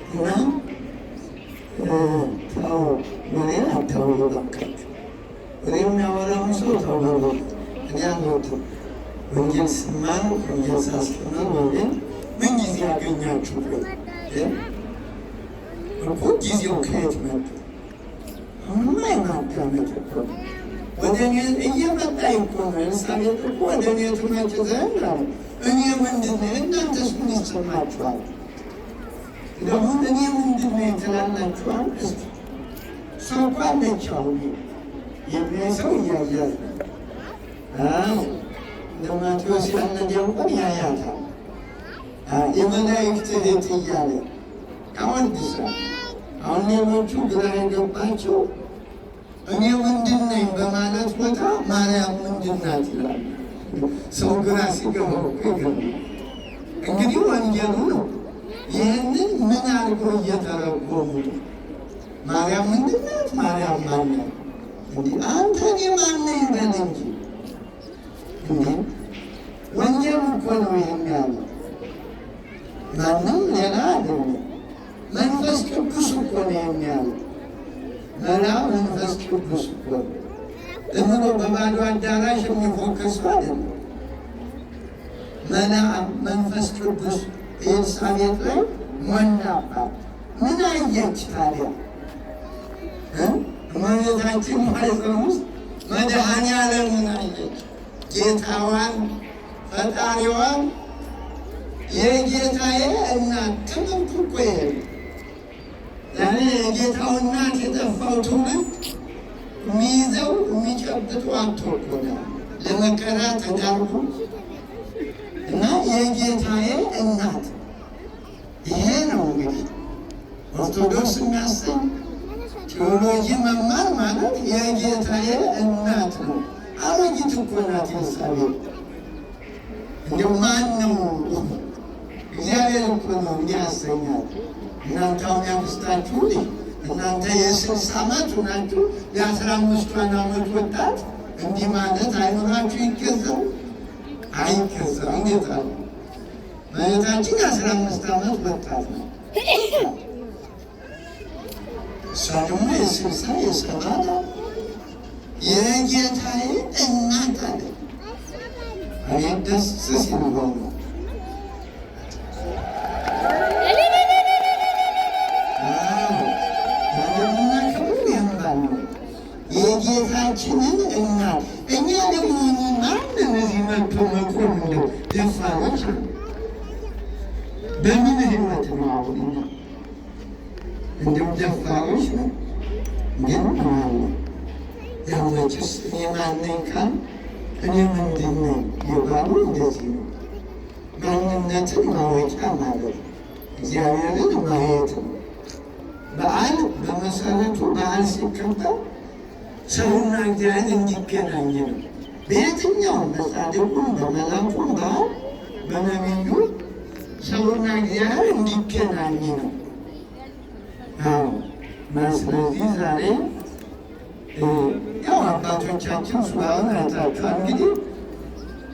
እና ተው ምን አታውሩ እባካችሁ። እኔ የሚያወራውን ሰው ተው እኔ አልወድም። ወንጌል ስማር ወንጌል ሳስተምር ወንጌል ምን ጊዜ ያገኛችሁ እኮ ጊዜው ከየት መጡ? አሁንማ የማዳመጥ እኮ ወደ እኔ እየመጣ እኮ ነው። ኤልሳቤጥ እኮ ወደ እኔ ትመጭ ዘንድ አለ። እኔ ምንድን ነኝ? እናንተስ ምን ይሰማችኋል? ደግሞ እኔ ምንድን ነኝ ትላላችኋል? እስኪ ሰው እኮ አለች አሁን የሚያይ ሰው እያያል እንደ ማቴዎስ ያለ ዲያቆን ያያታል። የመላእክት እህት እያለ አወድሳ አሁን ሌሎቹ ግራ የገባቸው እኔ ምንድን ነኝ በማለት ቦታ ማርያም ምንድን ናት ይላል። ሰው ግራ ሲገባው ይገባል። እንግዲህ ወንጌሉ ነው። ይህንን ምን አድርጎ እየተረጎሙ ማርያም ምንድን ናት? ማርያም ማናት? እንዲህ አንተ እኔ ማነኝ በል እንጂ እንዲህ ወንጌሉ እኮ ነው የሚያለው። ማንም ሌላ አይደለም። መንፈስ ቅዱስ እኮ ነው የሚያለው። መላ መንፈስ ቅዱስ እኮ ነው። እምሮ በባዶ አዳራሽ የሚፎከስ አይደለም። መላ መንፈስ ቅዱስ ኤልሳቤጥ ላይ ሞላባት። ምን አየች ታዲያ? እመቤታችን ማኅፀን ውስጥ መድኃኔዓለምን አየች። ጌታዋን ፈጣሪዋን የጌታዬ እናት ትምህርት እኮ ይሄ ዛሬ የጌታው እናት የጠፋው ትውልድ የሚይዘው የሚጨብጡ አትወቁና ለመከራ ተዳርጎ እና የጌታዬ እናት ይሄ ነው እንግዲህ ኦርቶዶክስ የሚያሰኝ ቴዎሎጂ መማር ማለት የጌታዬ እናት ነው። አሮጊት እኮ ናት ኤልሳቤጥ። እንደው ማን ነው? እግዚአብሔር እኮ ነው እንዲህ ያሰኛል። እናንተ አሁን ያክስታችሁ ልጅ እናንተ የ60 ዓመት ናችሁ የ15 ዓመት ወጣት እንዲህ ማለት አይኖራችሁ ይገዛው አይገዛው። እንዴት አለ እመቤታችን የ15 ዓመት ወጣት ነው። እሷ ደግሞ የ60 የ70 የጌታዬ እናት አለ። እኔ ደስ ሲሆን የጌታችንን እናት እኛ ደግሞ ማንን እዚህ መጥቶ መቆም እንደው ደፋሮች በምን ህይወት ነው አሁን እኛ እንደው ደፋሮች ነው። ግን ያው መቼስ እኔ ማነኝ ካል እኔ ምንድን ነኝ ይባሉ እንደዚህ ነው። ማንነትን ማወቂያ ማለት እግዚአብሔርን ማየት ነው። በዓል በመሰረቱ በዓል ሲከበር ሰውና እግዚአብሔር እንዲገናኝ ነው። በየትኛውም በጻድቁም በመላኩም በዓል በነቢዩ ሰውና እግዚአብሔር እንዲገናኝ ነው። አዎ ስለዚህ ዛሬ ያው አባቶቻችን ሱባኤውን አይታችኋል። እንግዲህ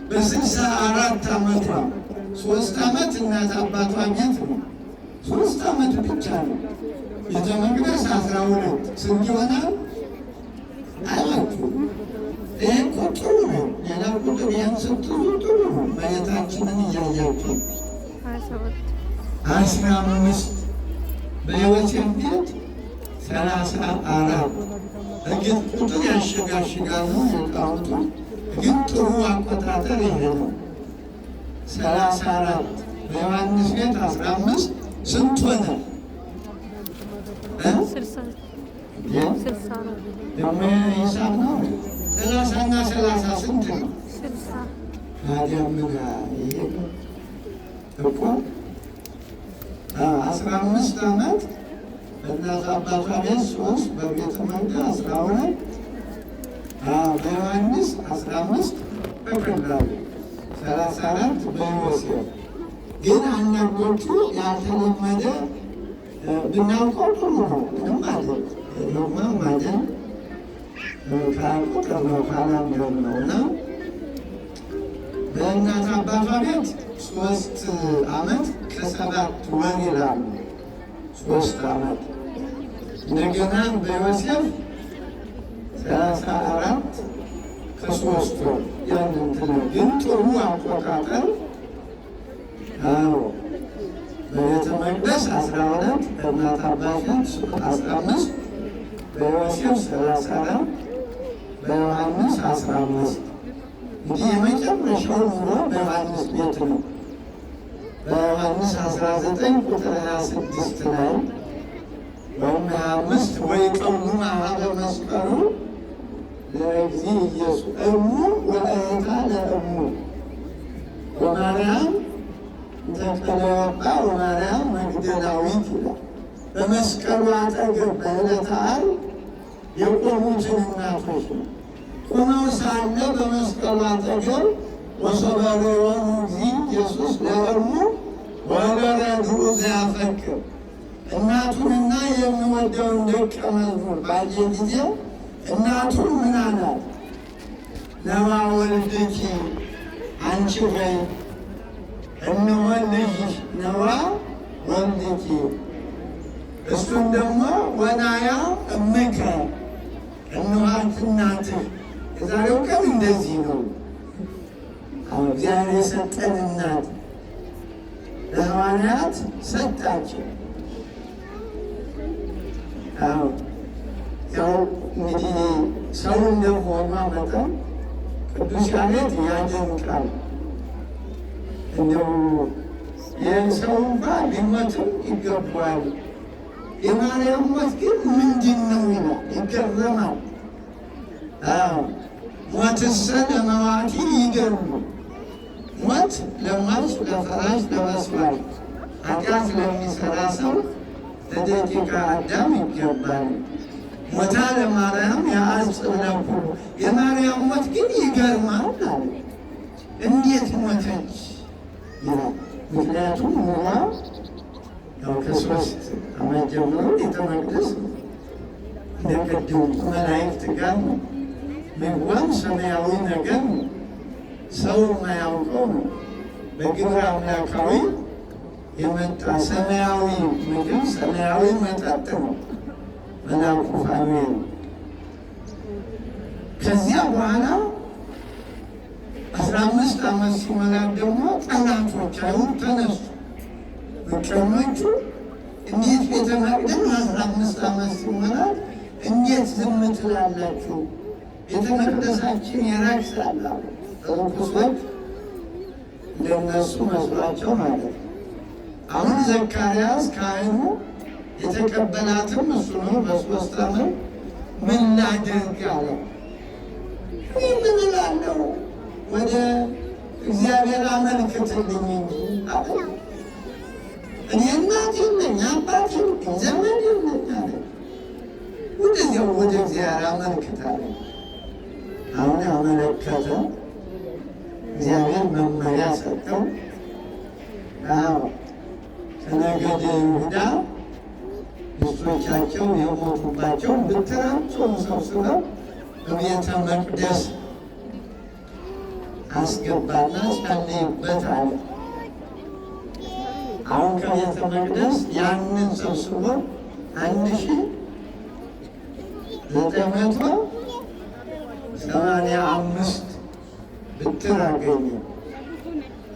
በ64 ዓመቷ 3 ዓመት እናት አባቷ ቤት ነው። 3 ዓመት ብቻ ነው። ቤተ መቅደስ 12 ስንት ይሆናል አላችሁ? ይህ እኮ ጥሩ ነው። ሌላ ቁጥር ያን ስትሉ ጥሩ ነው። ማየታችንን እያያችሁ 15 በዮሴፍ ቤት 34 እግን ቁጥር ያሸጋሽጋሉ የቃውቱ ግን ጥሩ አቆጣጠር ይሄ ነው። 34 በዮሐንስ ቤት 15 ስንት ሆነ? 60 ደግሞ ሂሳብ ነው። 30 እና 30 ስንት ነው? ታዲያ ምን ይሄ እኮ 15 ዓመት እናት አባቷ ቤት 3 በቤተ መቅደስ 12 በዮሐንስ 15 በቀላሉ 34 በዮሴፍ ግን አንዳንዶቹ ያልተለመደ ብናውቀው ጥሩ ነው። ምንም ማለት ሎማ ማለት ካልቁጥር ነው ካላምረን ነው እና በእናት አባቷ ቤት 3 ዓመት ከ7 ወር ይላሉ። 3 ዓመት እንደገና በዮሴፍ 34 ከ3 ወር ያንን ግን ጥሩ አቆጣጠር በቤተ መቅደስ 12 በእናት አባቶች 15 በዮሴፍ 34 በዮሐንስ 15 እንዲህ የመጨረሻው ኑሮ በዮሐንስ ቤት ነው። በዮሐንስ 19 ቁጥር 26 ላይ ወይም 25 ወይቀውሙ ኀበ መስቀሉ ለእግዚእ ኢየሱስ እሙ ወእኅታ ለእሙ ወማርያም እንተ ቀለዮጳ ወማርያም መግደላዊት ይላል። በመስቀሉ አጠገብ በዕለተ ዓርብ የቆሙትን እናቶች ነው። ቁመው ሳለ በመስቀሉ አጠገብ ወሶበሬዎሙ እግዚእ ኢየሱስ ለእሙ ወለረድኡ ዘያፈቅር እናቱንና የሚወደውን ደቀ መዝሙር ባየ ጊዜ እናቱን ምን አላት? ነዋ ወልድኪ አንቺ ሆይ እነሆ ልጅሽ፣ ነዋ ወልድኪ። እሱም ደግሞ ወናያ እምከ እነኋት እናትህ። የዛሬው ቀን እንደዚህ ነው። እግዚአብሔር የሰጠን እናት ለሐዋርያት ሰጣቸው። ያው እንግዲህ ሰው እንደሆነ መጠን ቅዱስ ያሬድ ያደንቃል። እንደው የሰው እንኳን ሊሞትም ይገባል፣ የማርያም ሞት ግን ምንድን ነው ይላል፣ ይገረማል። ሞትሰ ለመዋቲ ይገርሙ ሞት ለሟች ለፈራሽ ለመስዋዕት ኃጢአት ለሚሰራ ሰው ለደቂቀ አዳም ይገባል። ሞታ ለማርያም የአጽብ ለኩሉ የማርያም ሞት ግን ይገርማል አለ። እንዴት ሞተች ይላል። ምክንያቱም ኑሯ ያው ከ3 ዓመት ጀምሮ ቤተ መቅደስ እንደ ቅድሙ መላእክት ጋር ነው። ምግቧም ሰማያዊ ነገር ነው። ሰው የማያውቀው ነው። በግብረ አምላካዊ የመጣ ሰማያዊ ምግብ ሰማያዊ መጠጥ ነው። መልአኩ ፋኑኤል ከዚያ በኋላ 15 ዓመት ሲሞላት ደግሞ ጠላቶች አይሁድ ተነሱ። ምቀኞቹ እንዴት ቤተ መቅደስ 15 ዓመት ሲሞላት እንዴት ዝም ትላላችሁ? ቤተ መቅደሳችን ይረክሳል አሉ። ርኩሶች እንደነሱ መስሏቸው ማለት ነው። አሁን ዘካርያስ ካህኑ የተቀበላትም እሱ ነው። በ3 ዓመት ምን ላድርግ አለው። እኔ ምን እላለሁ? ወደ እግዚአብሔር አመልክትልኝ እንጂ አለ። እኔ እናት የለኝ አባት የለኝ ዘመድ የለኝ አለ። ወደዚያው ወደ እግዚአብሔር አመልክታለ። አሁን አመለከተ። እግዚአብሔር መመሪያ ሰጠው። ከነገደ ይሁዳ ሚስቶቻቸው የሞቱባቸው ብትራቸውን ሰብስበው በቤተ መቅደስ አስገባና ጸልይበት አለ። አሁን ከቤተ መቅደስ ያንን ሰብስቦ 1985 ብትር አገኘ።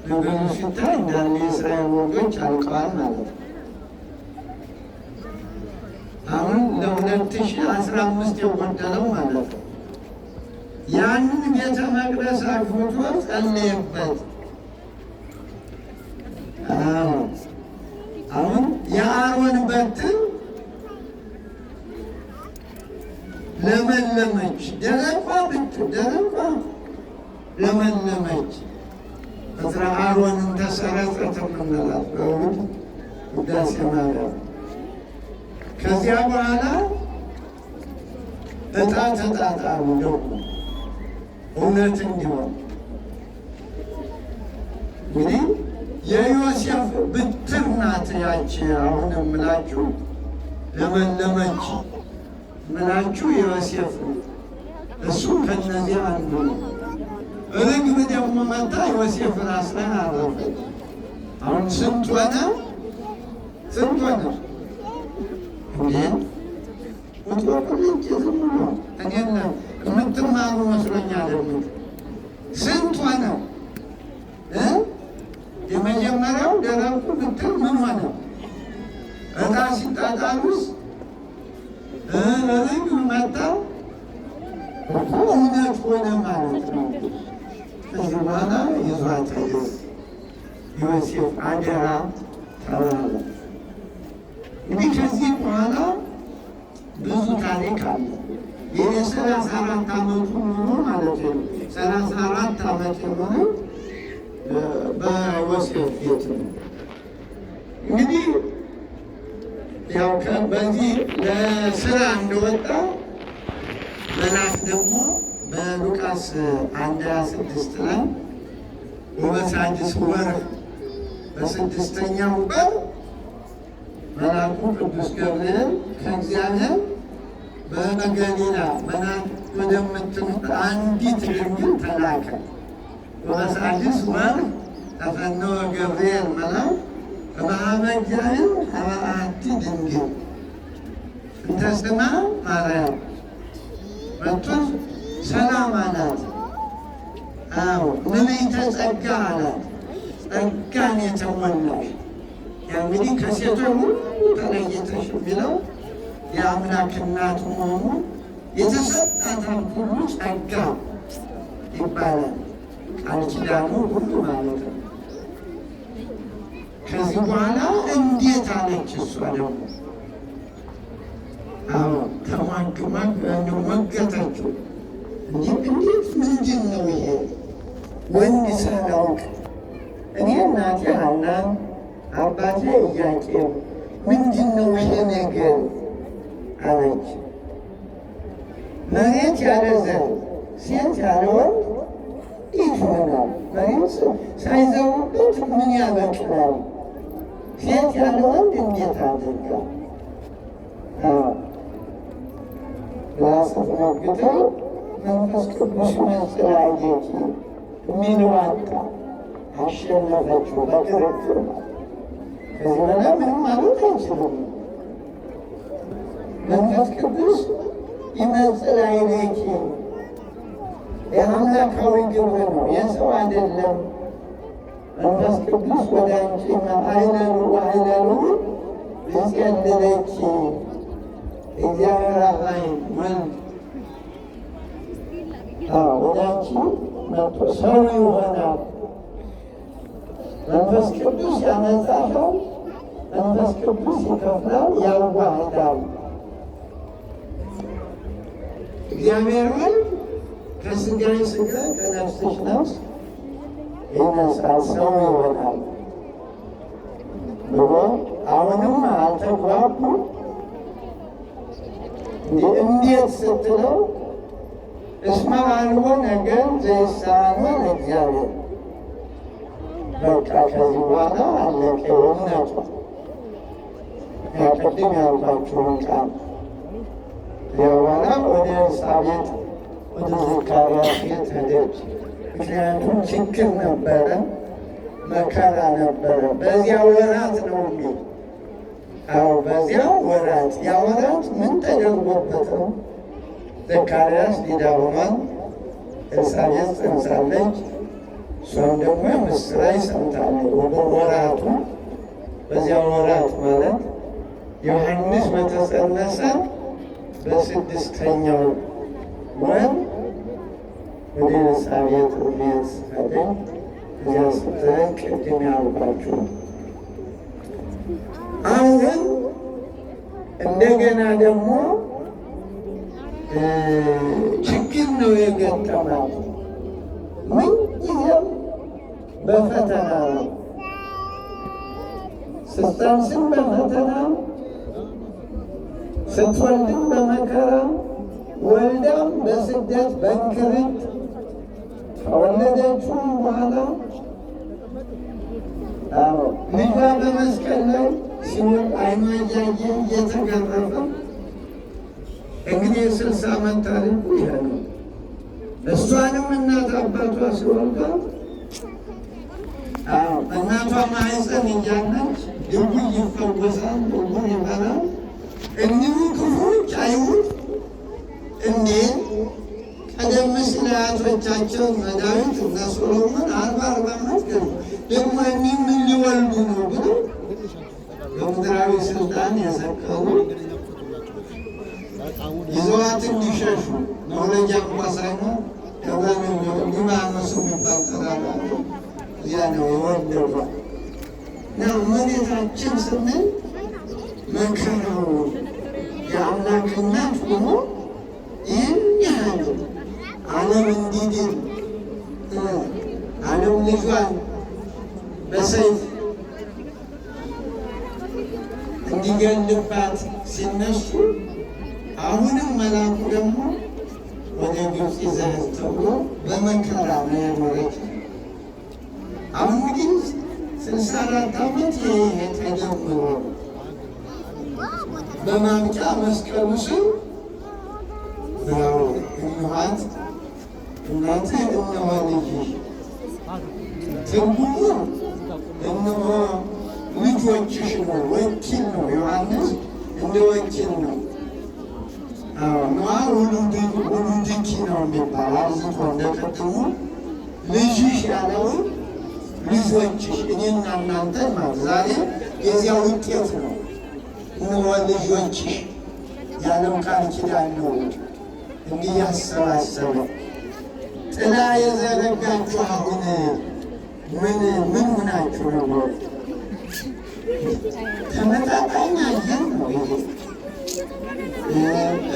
ነገሩ ሲታይ እንዳለ የእስራኤል ወገኖች አልቀዋል ማለት ነው። አሁን ለ2015 የጎደለው ማለት ነው። ያንን ቤተ መቅደስ አግብቶ ጸለየበት። አሁን የአሮን በትር ለመለመች፣ ደረቋ ብትር ደረቋ ለመለመች። በትረ አሮንን ተሰረጸት የምንላት በእሑድ ውዳሴ ማርያም። ከዚያ በኋላ ዕጣ ተጣጣሉ ደግሞ እውነት እንዲሆን። እንግዲህ የዮሴፍ ብትር ናት ያቺ አሁን የምላችሁ ለመለመች ምላችሁ የዮሴፍ እሱ ከነዚያ አንዱ ነው። ርግብ ደግሞ መጣ ዮሴፍ ራስ ላይ አረፈች። አሁን ስንት ሆነ? እንዴ ወጥቆልኝ ዝም ብሎ እኔን የምትማሩ መስሎኛል። ስንት ሆነ? የመጀመሪያው ደረቁ ብትል ምን ሆነ? እጣ ሲጣጣሉስ መጣ እውነት ሆነ ማለት ነው። ከዚህ በኋላ ይዟት ዮሴፍ አደራ ተባለ። እንግዲህ ከዚህ በኋላ ብዙ ታሪክ አለ። ይህ 34 ዓመቱ ኑሮ ማለት ነው። 34 ዓመት የሆነ በዮሴፍ ቤት ነው። እንግዲህ ያው በዚህ ለስራ እንደወጣ መልአክ ደግሞ በሉቃስ 1:26 ላይ ወበሳድስ ወር በስድስተኛው ቀን መልአኩ ቅዱስ ገብርኤል ከእግዚአብሔር በገሊላ ወደምትኖር አንዲት ድንግል ተላከ። ወበሳድስ ወር ተፈነወ ገብርኤል መልአክ በበሃበ እግዚአብሔር ሀበ አሐቲ ድንግል እንተ ስማ ማርያም መጥቶ ሰላም አላት። አዎ ምልዕተ ጸጋ አላት። ጸጋን የተሞላሽ እንግዲህ ከሴቶች ሁሉ ተለይተሽ የሚለው የአምላክ እናት መሆኑ የተሰጣትን ሁሉ ጸጋ ይባላል። ቃል ኪዳኑ ሁሉ ማለት ነው። ከዚህ በኋላ እንዴት አለች እሷ ደግሞ ተማግማግ መገተችው። እንዴት ምንድን ነው ይሄ? ወንድ ሳላውቅ እኔ እናቴ ሐና አባቴ ኢያቄም ምንድን ነው ይሄ ነገር አለች። መሬት ያለ ዘር ሴት ያለ ወንድ ይሆናል። መሬት ሳይዘሩበት ምን ያበቅላል? ሴት ያለ ወንድ እንዴት አድርጋ ላስመግተው መንፈስ ቅዱስ መጽላየት የሚልዋጣ አሸነፈችው በክርክር። ከዚህ በኋላ ምንም ማለት አይችልም። መንፈስ ቅዱስ ይመጽላየት የአምላካዊ ግብር ነው፣ የሰው አይደለም። መንፈስ ቅዱስ ወደ አንቺ አይለሉ አይለሉ ይጸልለኪ እግዚአብሔር አይ ወልድ ወደ አንቺ መጥቶ ሰው ይሆናል። መንፈስ ቅዱስ ያነጻሻል። መንፈስ ቅዱስ ይከፍላል፣ ያዋህዳል። እግዚአብሔር ወልድ ከሥጋሽ ሥጋ ከነፍስሽ ነፍስ ይነሳል፣ ሰው ይሆናል ብሎ አሁንም አልተግባቡ። እንዴት ስትለው እስመ አልቦ ነገር ዘይሳነው ለእግዚአብሔር። በቃ ከዚህ በኋላ አለቀ እምነቷ። ቅድም ያልኳችሁን ቃል በኋላ ወደ ኤልሳቤጥ ወደ ዘካርያስ ቤት ሄደች። ምክንያቱም ችግር ነበረ፣ መከራ ነበረ። በዚያ ወራት ነው የሚል በዚያ ወራት ያ ወራት ምን ተደርጎበት ነው? ዘካርያስ ዲዳ ሆኗል፣ ኤልሳቤጥ ጸንሳለች፣ እሷም ደግሞ የምስራች ሰምታለች። ወራቱ በዚያ ወራት ማለት ዮሐንስ በተጸነሰ በስድስተኛው ወር ወደ ኤልሳቤጥ ቤት ሄደን እዚያ ስትሄድ ቅድም ያልኳችሁ አሁን እንደገና ደግሞ ችግር ነው የገጠማት። ምንጊዜም በፈተና ነው። ስትጸንስም በፈተና ስትወልድም በመከራ ወልዳም በስደት በእንክርት ከወለደችውም በኋላ ልጇ በመስቀል ላይ ሲውል አይኗ እያየ እየተገረፈ እንግዲህ 60 ዓመት ታሪኩ ይሄ ነው። እሷንም እናት አባቷ ሲወልዷት እናቷ ማህፀን እያለች ድውይ ይፈወሳል፣ ድውይ ይበላል። እኒሁ ክፉዎች አይሁድ እንዴት ቀደም ሲል አያቶቻቸው እነ ዳዊት እነ ሶሎሞን 40 ዓመት ገቡ። ደግሞ እኒህ ምን ሊወልዱ ነው ብለው በምድራዊ ስልጣን የሰከሩ ይዘዋት እንዲሸሹ መውለጃ እንኳ ሳይሆን ሊባኖስ የሚባል ተራራ እዚያ ነው የወለዷት። ነው እመቤታችን ስንል መከራው የአምላክ እናት ሆኖ ይህን ያህል ዓለም እንዲድን ዓለም ልጇን በሰይፍ እንዲገልባት ሲነሱ አሁንም መልአኩ ደግሞ ወደ ግብፅ ይዘህ ተብሎ በመከራ ነው የኖረች። አሁን ግን 64 ዓመት ይሄ ተጀምሮ በማምጫ መስቀሉ ስር እንኋት እናቴ እነሆ ልጅሽ። ትርጉሙ እነሆ ልጆችሽ ነው። ወኪል ነው። ዮሐንስ እንደ ወኪል ነው። ነዋ ውሉድኪ ነው የሚባል አብዝቶ እንደቀድሞ ልጅሽ ያለውን ልጆችሽ እኔና እናንተ ማለት ዛሬ የዚያ ውጤት ነው። እነሆ ልጆችሽ ያለው ቃል ኪዳን ነው። እንዲህ ያሰባሰበ ጥላ የዘረጋችሁ አሁን ምን ሆናችሁ ነው? ተመጣጣኝ አየር ነው ይሄ።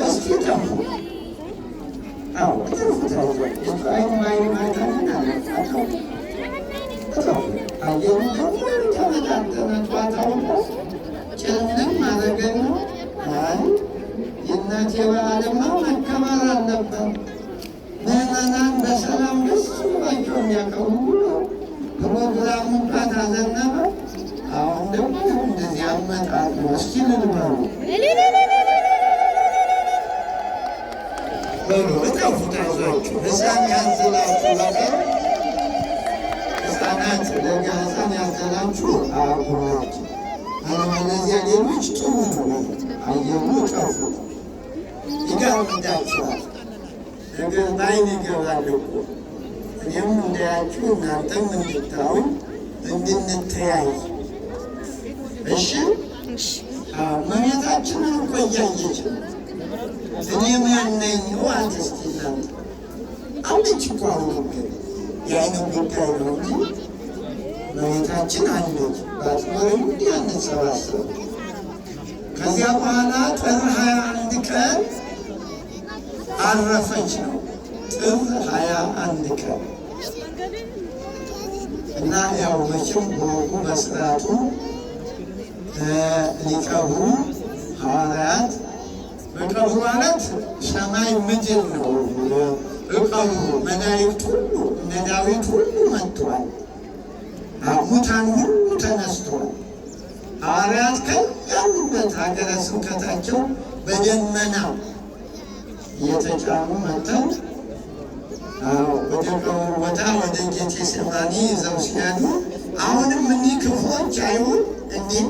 እስኪ ጠፉ አየሩ ደግሞ ተመጣጠነ። ጨዋታው ጭልምልም ማድረገን ነው። የእናቴ በዓልማ መከበር አለበት። ምዕመናን በሰላም ደስ ብሏቸው የሚያከብሩ ፕሮግራሙ እንኳን አዘነበ። አሁን ደግሞ እንደዚህ አመጣጡ እስኪ ልንበሩ በሉ እጠፉት። አይዟችሁ ሕፃን ያዘላችሁ ነገር ሕፃናት ለጋ ሕፃን ያዘላችሁ አጉናችሁ አለበለዚያ ሌሎች ጥሩ ነው። አየሩ ጠፉት ይጋርዳችኋል። ነገር ባይን ይገባል እኮ እኔም እንዳያችሁ እናንተም እንድታዩ እንድንተያይ። እሺ እመቤታችንን እኮ እያየች ነው። እኔ ማን ነኝ ዋት እስኪ እናንተ አለች እኮ አሁን የዓይን ጉዳይ ነው እንጂ እመቤታችን አለች። ባትኖረኝ እንዲህ አንሰባሰብ። ከዚያ በኋላ ጥር 21 ቀን አረፈች ነው። ጥር 21 ቀን እና ያው መቼም በወጉ በስርዓቱ ሊቀብሩ ሐዋርያት በቀብሩ ማለት ሰማይ ምድር ነው። እቀብሩ መላእክት ሁሉ እነ ዳዊት ሁሉ መጥተዋል። ሙታን ሁሉ ተነስተዋል። ሐዋርያት ከያሉበት ሀገረ ስብከታቸው በደመና እየተጫኑ መጥተው ወደ ቀብሩ ቦታ ወደ ጌቴሴማኒ ይዘው ሲሄዱ አሁንም እኒህ ክፉዎች አይሁድ እንዲህ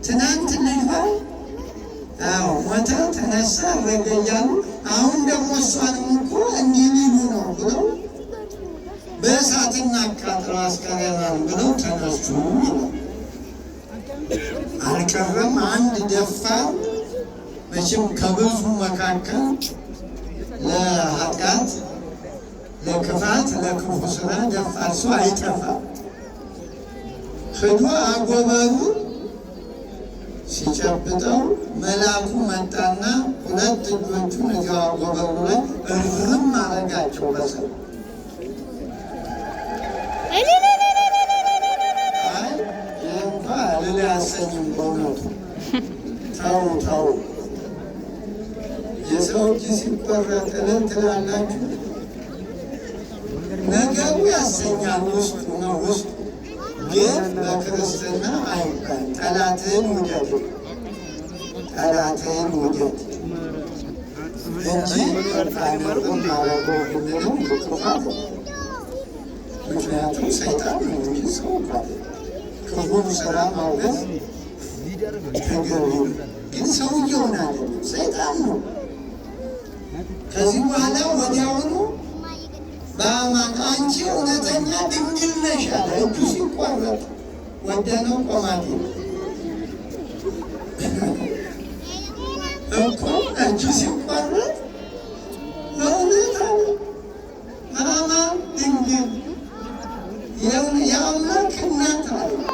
ትናንት ልጇ ሞተ ተነሳ አረገ እያሉ አሁን ደግሞ እሷንም እኮ እንዲህ ሊሉ ነው ብለው በእሳትና አቃጥለው አስቀረናል ብለው ተነሱ ይላል። አልቀረም አንድ ደፋር መቼም ከብዙ መካከል ለኃጢአት፣ ለክፋት፣ ለክፉ ስራ ደፋር ሰው አይጠፋም። ሄዶ አጎበሩ ሲጨብጠው መልአኩ መጣና ሁለት እጆቹን እዚያው አጎበሩ ላይ እርም አረጋቸው በሰው እንኳ ልል ያሰኝም በእውነቱ ተው የሰው እጅ ሲቆረጥ እልል ትላላችሁ። ነገሩ ያሰኛል። ውስጡ ነው ውስጡ ግን በክርስትና አይባል። ጠላትህን ውደድ፣ ጠላትህን ውደድ እንጂ አድርግም ማረገው ብንልም ልክፋት። ምክንያቱም ሰይጣን ነው እንጂ ሰው ክፉን ስራ ማውገዝ ተገቢ ነው። ግን ሰውየውን አይደለም ሰይጣን ነው። ከዚህ በኋላ ወዲያውኑ በአማን አንቺ እውነተኛ ድንግል ነሽ አለ። እጁ ሲቆረጥ ወደነው ቆማት እኮ እጁ ሲቆረጥ በእውነት በአማን ድንግል የአምላክ እናት አለ።